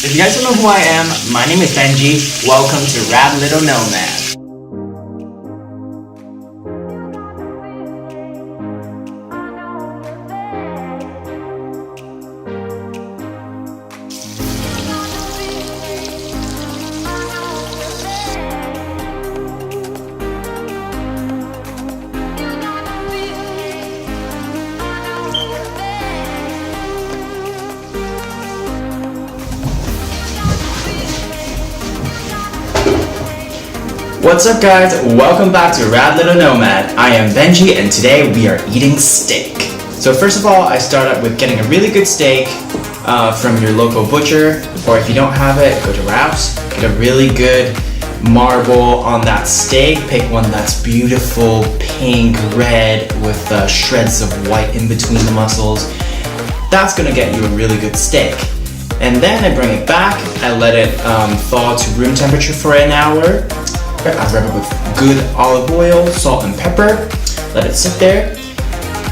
If you guys don't know who I am, my name is Benji. Welcome to Rad Little Nomad. What's up guys, welcome back to Rad Little Nomad. I am Benji and today we are eating steak. So first of all, I start out with getting a really good steak from your local butcher, or if you don't have it, go to Ralph's. Get a really good marble on that steak. Pick one that's beautiful, pink, red, with shreds of white in between the muscles. That's gonna get you a really good steak. And then I bring it back, I let it thaw to room temperature for an hour. I rub it with good olive oil, salt and pepper, let it sit there.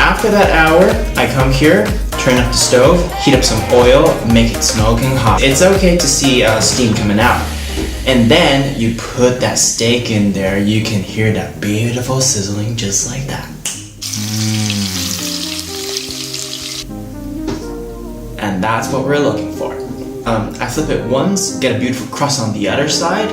After that hour, I come here, turn up the stove, heat up some oil, make it smoking hot. It's okay to see steam coming out. And then you put that steak in there, you can hear that beautiful sizzling just like that. And that's what we're looking for. I flip it once, get a beautiful crust on the other side,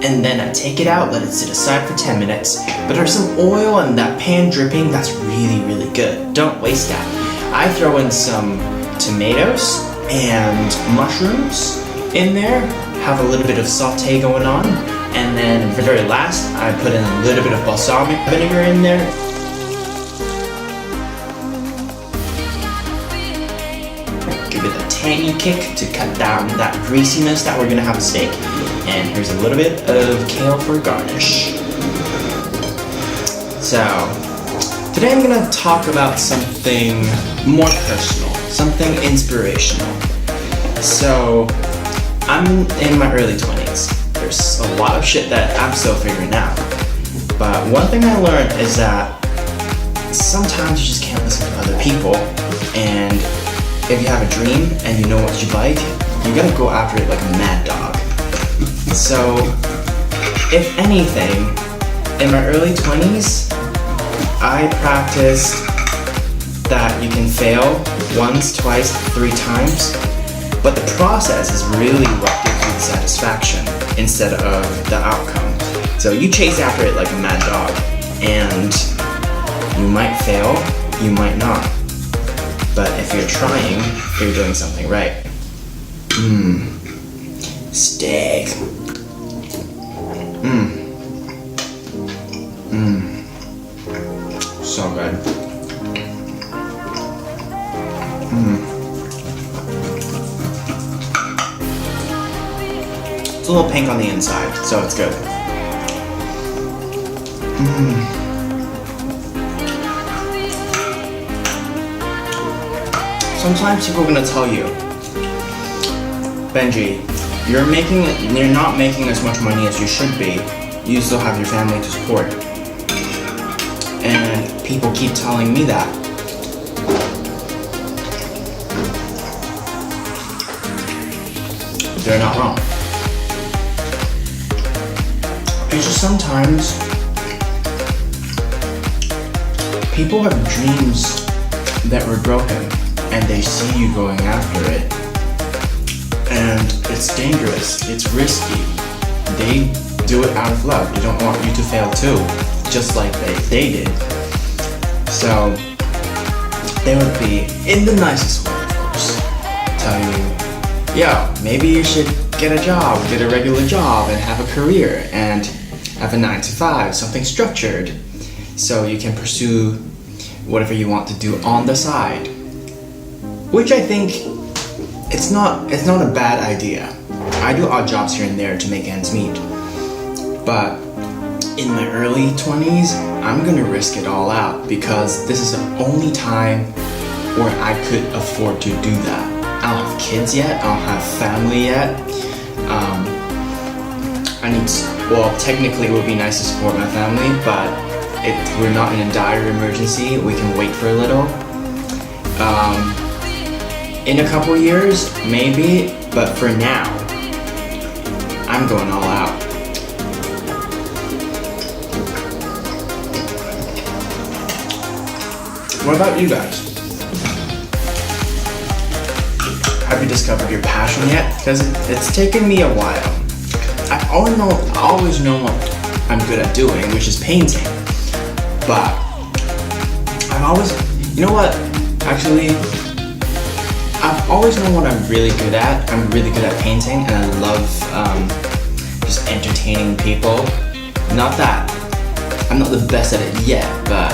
and then I take it out, let it sit aside for 10 minutes. But there's some oil and that pan dripping, that's really good. Don't waste that. I throw in some tomatoes and mushrooms in there, have a little bit of saute going on, and then for the very last, I put in a little bit of balsamic vinegar in there. Give it a tangy kick to cut down that greasiness that we're gonna have a steak. And here's a little bit of kale for garnish. So, today I'm gonna talk about something more personal, something inspirational. So, I'm in my early 20s. There's a lot of shit that I'm still figuring out. But one thing I learned is that sometimes you just can't listen to other people. And if you have a dream and you know what you like, you gotta go after it like a mad dog. So, if anything, in my early 20s, I practiced that you can fail once, twice, 3 times, but the process is really what gives you the satisfaction instead of the outcome. So you chase after it like a mad dog, and you might fail, you might not. But if you're trying, you're doing something right. Steak. So good. It's a little pink on the inside, so it's good. Sometimes people are gonna tell you, Benji, you're not making as much money as you should be. You still have your family to support. And people keep telling me that. They're not wrong. It's just sometimes people have dreams that were broken and they see you going after it. And it's dangerous, it's risky. They do it out of love. They don't want you to fail too, just like they did. So, they would be, in the nicest way of course, tell you, yo, maybe you should get a job, get a regular job and have a career and have a 9-to-5, something structured, so you can pursue whatever you want to do on the side. Which I think it's not a bad idea. I do odd jobs here and there to make ends meet. But in my early 20s, I'm gonna risk it all out because this is the only time where I could afford to do that. I don't have kids yet, I don't have family yet. Technically it would be nice to support my family, but if we're not in a dire emergency, we can wait for a little. In a couple years, maybe, but for now, I'm going all out. What about you guys? Have you discovered your passion yet? Because it's taken me a while. I always know what I'm good at doing, which is painting. But I've always, you know what? Actually, I've always known what I'm really good at. I'm really good at painting, and I love just entertaining people. Not that I'm not the best at it yet, but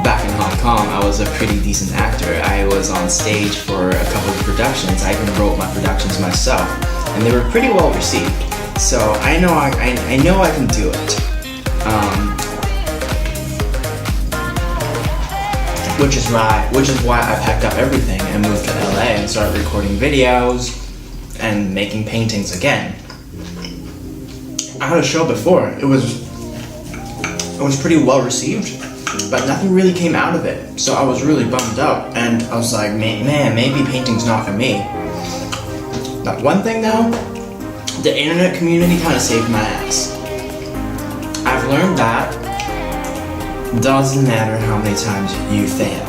back in Hong Kong, I was a pretty decent actor. I was on stage for a couple of productions. I even wrote my productions myself, and they were pretty well received. So I know I can do it. Which is why I packed up everything and moved to LA and started recording videos and making paintings again. I had a show before. It was pretty well received, but nothing really came out of it. So I was really bummed out, and I was like, man, maybe painting's not for me. But one thing though, the internet community kind of saved my ass. I've learned that doesn't matter how many times you fail,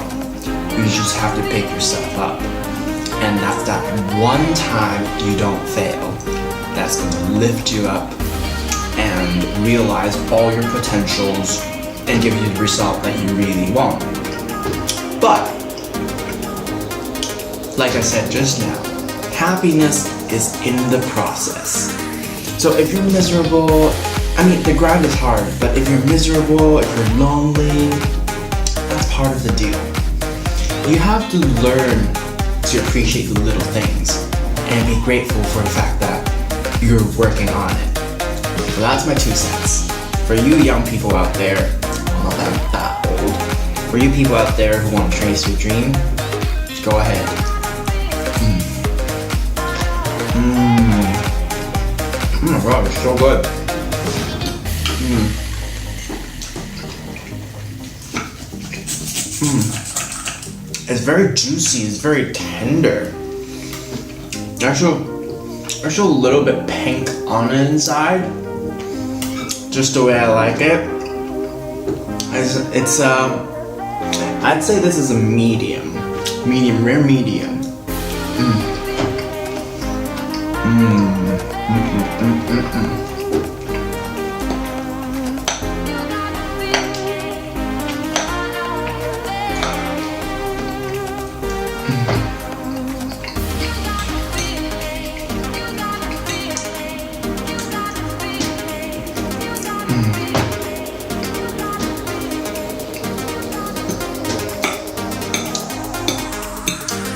you just have to pick yourself up. And that's that one time you don't fail that's going to lift you up and realize all your potentials and give you the result that you really want. But, like I said just now, happiness is in the process. So if you're miserable, I mean, the grind is hard, but if you're miserable, if you're lonely, that's part of the deal. You have to learn to appreciate the little things and be grateful for the fact that you're working on it. So that's my 2 cents. For you young people out there, well, not that old, for you people out there who want to chase your dream, go ahead. Oh my god, it's so good. It's very juicy, it's very tender. There's a little bit pink on the inside, just the way I like it. It's I'd say this is a medium rare medium.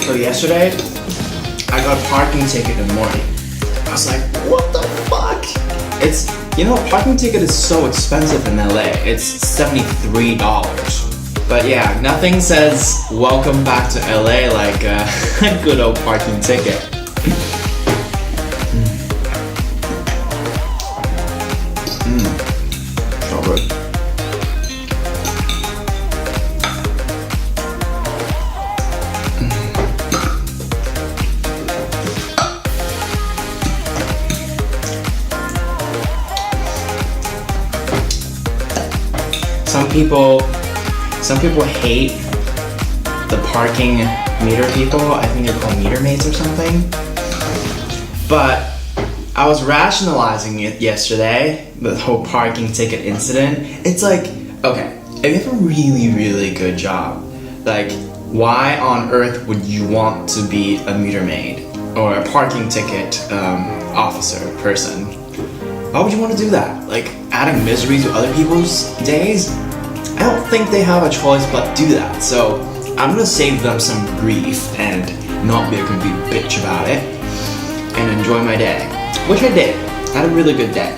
So yesterday, I got a parking ticket in the morning. I was like, what the fuck? Parking ticket is so expensive in LA. It's $73. But yeah, nothing says welcome back to LA like a good old parking ticket. So good. Some people hate the parking meter people. I think they're called meter maids or something. But I was rationalizing it yesterday, the whole parking ticket incident. It's like, okay, if you have a really, really good job, like, why on earth would you want to be a meter maid or a parking ticket officer person? Why would you want to do that? Like, adding misery to other people's days? I don't think they have a choice but to do that. So I'm gonna save them some grief and not be a complete bitch about it and enjoy my day, which I did. I had a really good day.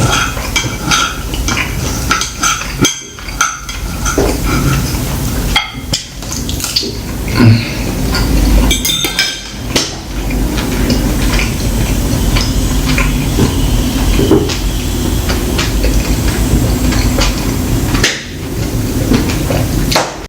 아,